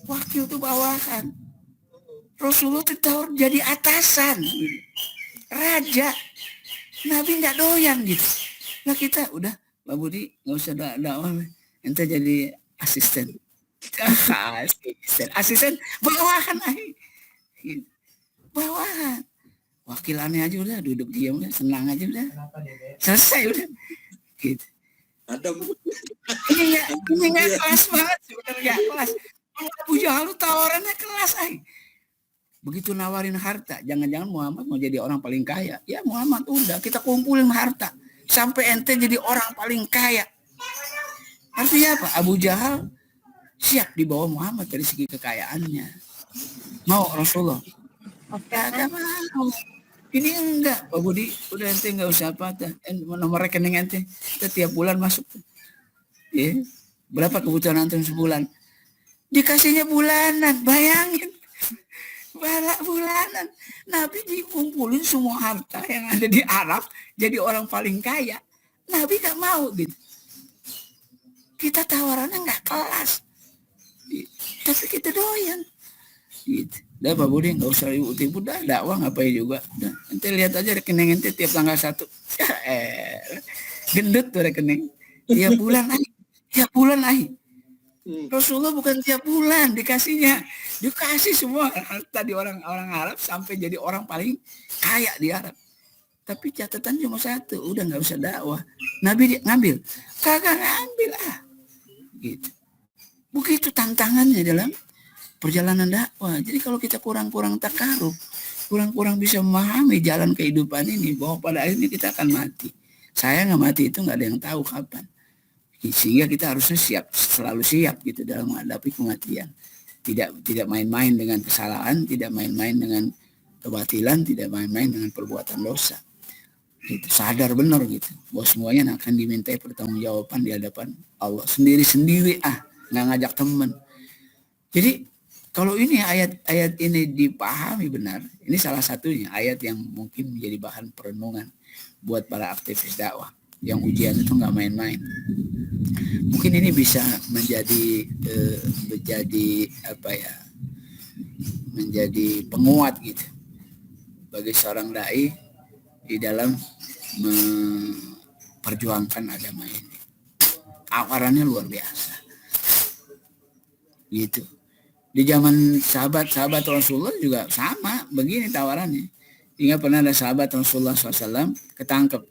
Wakil itu bawahan. Rasulullah ditawar jadi atasan, raja. Nabi nggak doyan gitu. Nah kita udah, Pak Budi nggak usah dakwah, ente jadi asisten. Asisten bawahan, gitu. Bawahan. Wakilannya aja udah duduk diam, udah senang aja udah. Selesai udah. Gitu. Ini nggak kelas banget sebenarnya, kelas. Abu Jahal tawarannya kelas, Begitu nawarin harta, jangan-jangan Muhammad mau jadi orang paling kaya. Ya Muhammad udah, kita kumpulin harta sampai ente jadi orang paling kaya. Artinya apa? Abu Jahal siap di bawah Muhammad dari segi kekayaannya. Mau Rasulullah? Ada mau. Ini enggak, Pak Budi, udah ente nggak usah apa, nomor rekening ente, tiap bulan masuk. Ya, berapa kebutuhan antum sebulan? Dikasihnya bulanan, bayangin. Bulanan. Nabi dikumpulin semua harta yang ada di Arab, jadi orang paling kaya. Nabi gak mau gitu. Kita tawarannya gak kelas. Tapi kita doyan. Gitu. Dah Pak Budi gak usah ribut-ribut dah, dakwah ngapain juga. Dah, ente lihat aja rekening ente tiap tanggal 1. Gendut tuh rekening. Tiap bulan Rasulullah bukan tiap bulan dikasih semua harta di orang-orang Arab sampai jadi orang paling kaya di Arab. Tapi catatan cuma satu, udah nggak usah dakwah. Nabi ngambil, kagak ngambil gitu. Begitu tantangannya dalam perjalanan dakwah. Jadi kalau kita kurang-kurang takarub, kurang-kurang bisa memahami jalan kehidupan ini, bahwa pada akhirnya kita akan mati. Saya nggak mati itu nggak ada yang tahu kapan. Sehingga kita harusnya selalu siap gitu dalam menghadapi kematian. Tidak main-main dengan kesalahan, tidak main-main dengan kebatilan, tidak main-main dengan perbuatan dosa. Gitu, sadar benar gitu, bahwa semuanya akan dimintai pertanggungjawaban di hadapan Allah sendiri-sendiri, nggak ngajak teman. Jadi kalau ini ayat ini dipahami benar, ini salah satunya ayat yang mungkin menjadi bahan perenungan buat para aktivis dakwah. Yang ujian itu nggak main-main. Mungkin ini bisa menjadi menjadi penguat gitu bagi seorang dai di dalam memperjuangkan agama ini. Tawarannya luar biasa. Gitu. Di zaman sahabat Rasulullah juga sama begini tawarannya. Hingga pernah ada sahabat Rasulullah SAW ketangkep.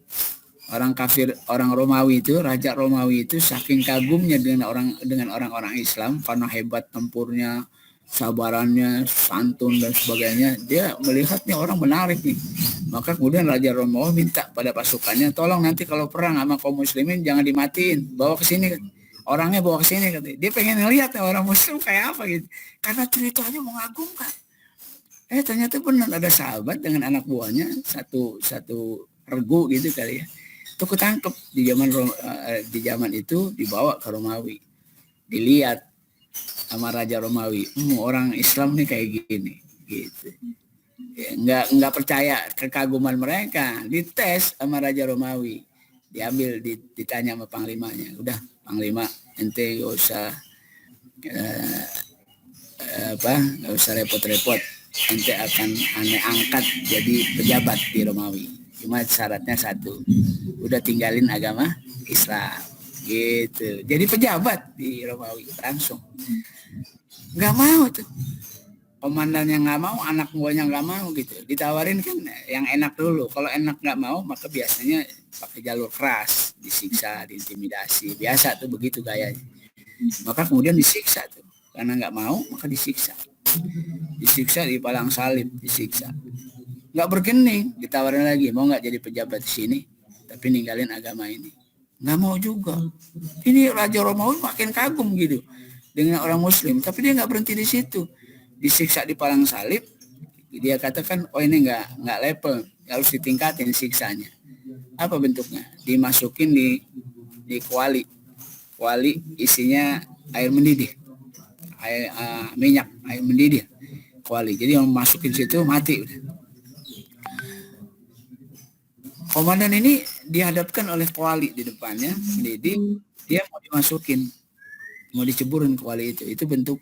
Orang kafir, orang Romawi itu, raja Romawi itu saking kagumnya dengan orang-orang Islam karena hebat tempurnya, sabarannya, santun dan sebagainya, dia melihatnya orang menarik nih. Maka kemudian Raja Romawi minta pada pasukannya, tolong nanti kalau perang sama kaum muslimin jangan dimatiin, bawa ke sini, orangnya bawa ke sini, katanya. Dia pengen ngelihat orang muslim kayak apa gitu, karena ceritanya mengagumkan. Ternyata benar ada sahabat dengan anak buahnya, satu regu gitu kali ya. Itu ketangkep di zaman itu, dibawa ke Romawi, dilihat sama Raja Romawi, orang Islam nih kayak gini, gitu. Ya, nggak percaya kekaguman mereka, dites sama Raja Romawi, diambil, ditanya sama panglimanya, udah Panglima ente gak usah nggak usah repot-repot, ente akan ane angkat jadi pejabat di Romawi, cuma syaratnya satu, udah tinggalin agama Islam, gitu. Jadi pejabat di Romawi langsung. Nggak mau tuh, komandannya nggak mau, anak buahnya nggak mau gitu. Ditawarin kan yang enak dulu. Kalau enak nggak mau, maka biasanya pakai jalur keras, disiksa, diintimidasi. Biasa tuh begitu gayanya. Maka kemudian disiksa tuh, karena nggak mau maka disiksa. Disiksa, dipalang salib, disiksa. Nggak berkening, ditawarin lagi, mau nggak jadi pejabat di sini, tapi ninggalin agama ini. Nggak mau juga. Ini Raja Romawi makin kagum gitu dengan orang Muslim, tapi dia nggak berhenti di situ. Disiksa di palang salib, dia katakan, oh ini nggak level, harus ditingkatin siksanya. Apa bentuknya? Dimasukin di kuali isinya air mendidih, minyak, air mendidih, kuali. Jadi yang masukin situ mati. Komandan ini dihadapkan oleh kuali di depannya, mendidih, dia mau dimasukin, mau diceburin kuali itu bentuk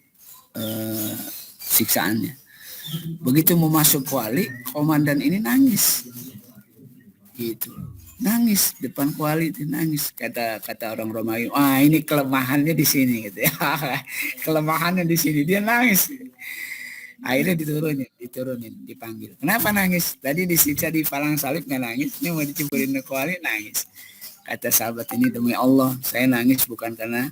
siksaannya. Begitu mau masuk kuali, komandan ini nangis, gitu, nangis depan kuali itu, nangis. Kata orang Romawi, ini kelemahannya di sini, gitu ya. Kelemahannya di sini, dia nangis. Akhirnya diturunin, dipanggil. Kenapa nangis? Tadi disiksa di palang salib nggak nangis, ini mau diceburin ke kuali nangis. Kata sahabat ini, demi Allah, saya nangis bukan karena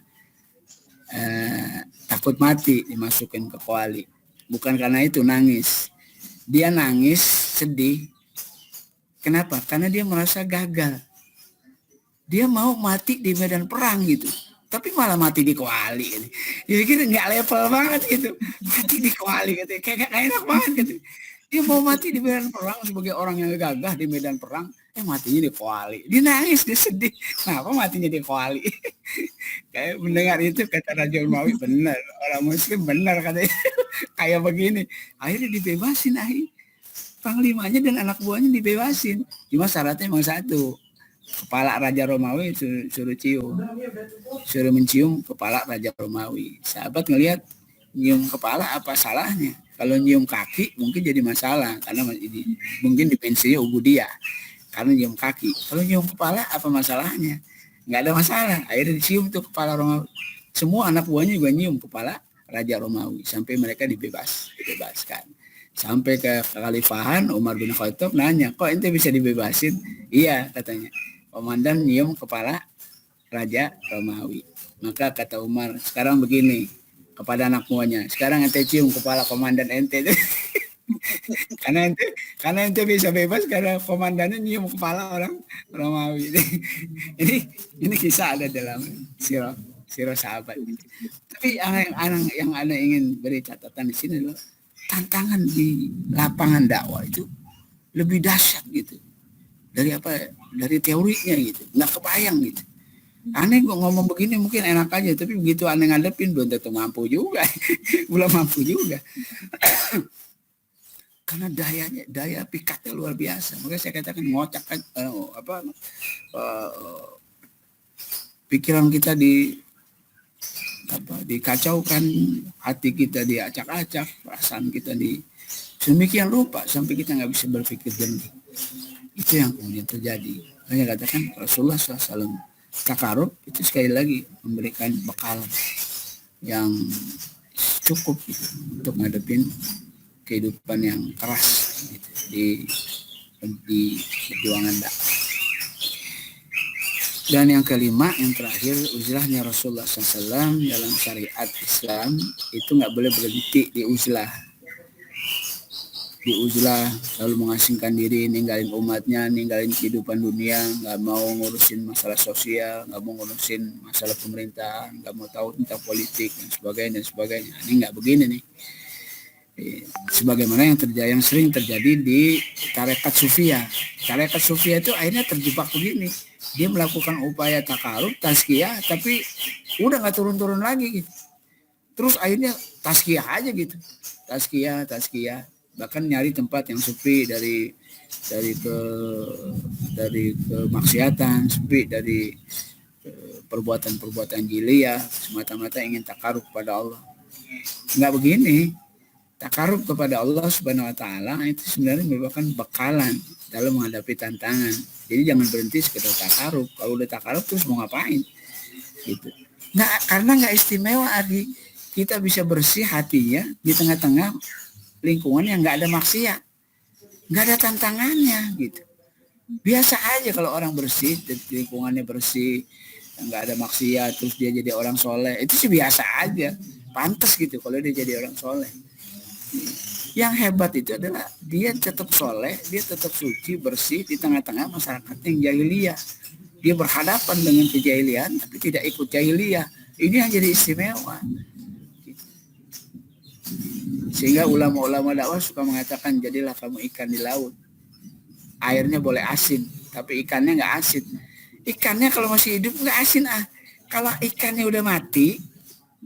takut mati dimasukin ke kuali, bukan karena itu nangis. Dia nangis sedih. Kenapa? Karena dia merasa gagal. Dia mau mati di medan perang gitu, tapi malah mati di kuali gitu. Dia pikir nggak level banget gitu, mati di kuali gitu, kayak enak banget gitu. Dia mau mati di medan perang sebagai orang yang gagah di medan perang, matinya di kuali. Dia nangis, dia sedih. Kenapa matinya di kuali? Kayak mendengar itu kata Raja Romawi, benar, orang Muslim benar katanya. Kayak begini. Akhirnya dibebasin, panglimanya dan anak buahnya dibebasin. Cuma syaratnya memang satu, kepala Raja Romawi suruh mencium kepala Raja Romawi. Sahabat ngelihat, nyium kepala apa salahnya? Kalau nyium kaki mungkin jadi masalah, karena mungkin dimensinya ubudiyah, karena nyium kaki. Kalau nyium kepala apa masalahnya? Nggak ada masalah. Akhirnya dicium tuh kepala Romawi. Semua anak buahnya juga nyium kepala Raja Romawi sampai mereka dibebaskan. Sampai ke kekhalifahan, Umar bin Khattab nanya, kok ente bisa dibebasin? Iya, katanya, komandan nyium kepala Raja Romawi. Maka kata Umar, sekarang begini kepada anak buahnya, sekarang ente cium kepala komandan ente. karena ente bisa bebas karena komandannya nyium kepala orang Romawi. Ini kisah ada dalam sirah sahabat. Tapi yang ana ingin beri catatan di sini adalah tantangan di lapangan dakwah itu lebih dahsyat gitu dari teorinya gitu, nggak kebayang gitu. Aneh gue ngomong begini mungkin enak aja, tapi begitu aneh ngadepin belum tentu mampu juga. Belum mampu juga. Karena daya pikatnya luar biasa. Makanya saya katakan ngocak pikiran kita dikacaukan, hati kita diacak-acak, perasaan kita sedemikian rupa sampai kita nggak bisa berpikir jernih. Itu yang kemudian terjadi. Makanya katakan Rasulullah SAW takarub itu sekali lagi memberikan bekal yang cukup gitu, untuk ngadepin kehidupan yang keras gitu, di perjuangan dakwah. Dan yang kelima, yang terakhir, uzlahnya Rasulullah SAW dalam syariat Islam itu nggak boleh berhenti di uzlah. Di uzlah lalu mengasingkan diri, ninggalin umatnya, ninggalin kehidupan dunia, nggak mau ngurusin masalah sosial, nggak mau ngurusin masalah pemerintahan, nggak mau tahu tentang politik dan sebagainya dan sebagainya. Ini nggak begini nih. Sebagaimana yang sering terjadi di tarekat sufia. Tarekat sufia itu akhirnya terjebak begini. Dia melakukan upaya takarub, tazkiyah, tapi udah nggak turun-turun lagi gitu. Terus akhirnya tazkiyah aja gitu. Tazkiyah. Bahkan nyari tempat yang sepi dari kemaksiatan, sepi dari perbuatan-perbuatan jiliyah, semata-mata ingin takarub kepada Allah. Nggak begini. Takarub kepada Allah Subhanahu wa taala itu sebenarnya merupakan bekalan dalam menghadapi tantangan. Jadi jangan berhenti sekedar takarub. Kalau udah takarub terus mau ngapain? Gitu. Nah, karena nggak istimewa Ardi, kita bisa bersih hatinya di tengah-tengah lingkungan yang nggak ada maksiat, nggak ada tantangannya gitu. Biasa aja kalau orang bersih, lingkungannya bersih, nggak ada maksiat, terus dia jadi orang soleh, itu sih biasa aja, pantas gitu kalau dia jadi orang soleh. Yang hebat itu adalah dia tetap soleh, dia tetap suci, bersih di tengah-tengah masyarakat yang jahiliyah. Dia berhadapan dengan kejahilian, tapi tidak ikut jahiliyah. Ini yang jadi istimewa. Sehingga ulama-ulama dakwah suka mengatakan, jadilah kamu ikan di laut. Airnya boleh asin, tapi ikannya nggak asin. Ikannya kalau masih hidup nggak asin Kalau ikannya udah mati,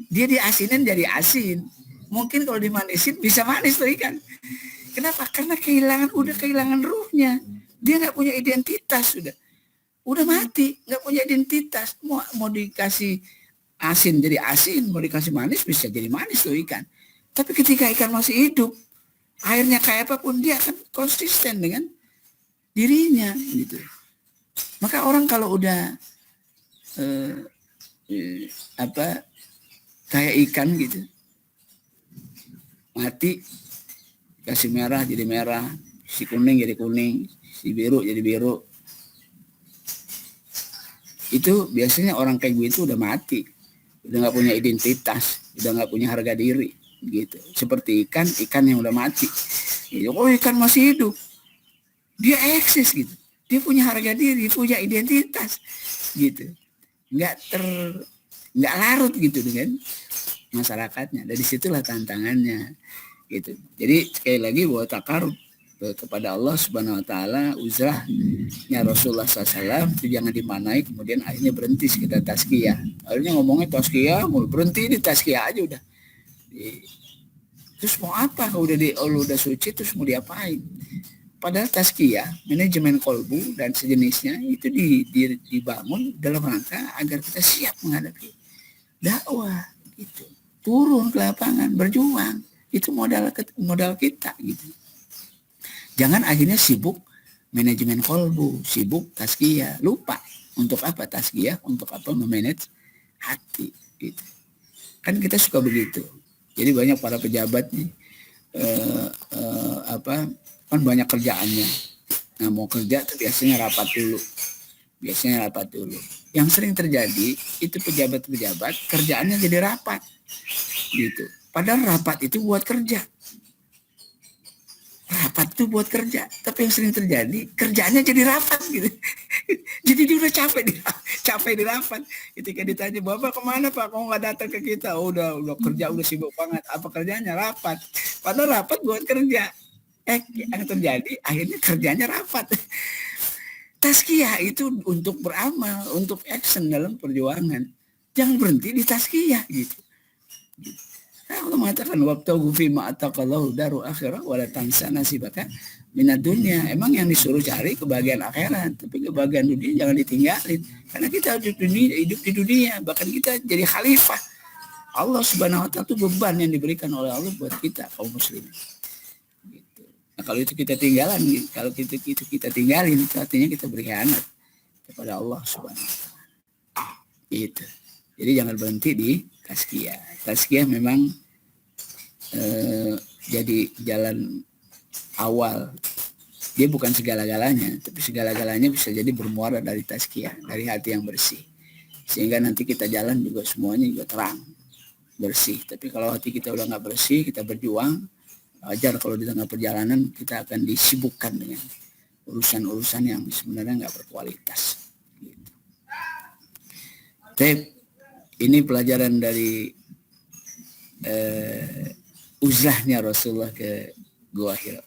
dia diasinin jadi asin. Mungkin kalau dimanisin bisa manis tuh ikan. Kenapa? Karena udah kehilangan ruhnya. Dia nggak punya identitas udah mati, nggak punya identitas. Mau dikasih asin jadi asin, mau dikasih manis bisa jadi manis tuh ikan. Tapi ketika ikan masih hidup, airnya kayak apapun dia akan konsisten dengan dirinya gitu. Maka orang kalau udah kayak ikan gitu, mati, kasih merah jadi merah, si kuning jadi kuning, si biru jadi biru. Itu biasanya orang kayak gue itu udah mati, udah nggak punya identitas, udah nggak punya harga diri gitu. Seperti ikan yang udah mati. Oh, ikan masih hidup, dia eksis gitu, dia punya harga diri, punya identitas gitu, nggak larut gitu dengan masyarakatnya. Dari situlah tantangannya gitu. Jadi sekali lagi bahwa takarub kepada Allah Subhanahu wa taala, uzrahnya Rasulullah SAW itu jangan dimanai kemudian akhirnya berhenti sekedar tazkiyah. Akhirnya ngomongnya tazkiyah, mau berhenti di tazkiyah aja udah. Terus mau apa kalau udah suci terus mau diapain? Padahal tazkiyah, manajemen kolbu dan sejenisnya itu dibangun dalam rangka agar kita siap menghadapi dakwah gitu. Turun ke lapangan, berjuang. Itu modal kita gitu. Jangan akhirnya sibuk manajemen kolbu, sibuk tazkiyah, lupa untuk apa tazkiyah, untuk apa memanage hati gitu. Kan kita suka begitu. Jadi banyak para pejabat nih kan banyak kerjaannya. Nah, mau kerja tuh biasanya rapat dulu. Yang sering terjadi itu pejabat-pejabat kerjaannya jadi rapat gitu. Padahal rapat itu buat kerja. Rapat itu buat kerja. Tapi yang sering terjadi kerjaannya jadi rapat gitu. Jadi dia udah capek di rapat. Ketika ditanya, "Bapak kemana Pak? Kok nggak datang ke kita?" Oh, udah kerja, udah sibuk banget. Apa kerjanya? Rapat. Padahal rapat buat kerja. Yang terjadi akhirnya kerjanya rapat. Tazkiyah itu untuk beramal, untuk action dalam perjuangan. Jangan berhenti di tazkiyah gitu. Allah mengatakan wabtaghu fima ataqallahu daru akhirah wala tansa nasibaka minad dunya. Emang yang disuruh cari kebahagiaan akhirat, tapi kebahagiaan dunia jangan ditinggalin. Karena kita hidup di dunia, bahkan kita jadi khalifah. Allah Subhanahu wa taala itu beban yang diberikan oleh Allah buat kita kaum muslimin. Gitu. Nah, kalau itu kita tinggalin, itu artinya kita berkhianat kepada Allah Subhanahu wa taala. Gitu. Jadi jangan berhenti di tazkiyah. Tazkiyah memang jadi jalan awal Dia bukan segala-galanya, tapi segala-galanya bisa jadi bermuara dari tazkiyah, dari hati yang bersih. Sehingga nanti kita jalan juga semuanya juga terang, bersih. Tapi kalau hati kita udah nggak bersih, kita berjuang, wajar kalau di tengah perjalanan kita akan disibukkan dengan urusan-urusan yang sebenarnya nggak berkualitas. Gitu. Tapi ini pelajaran dari uzlahnya Rasulullah ke Gua Hira.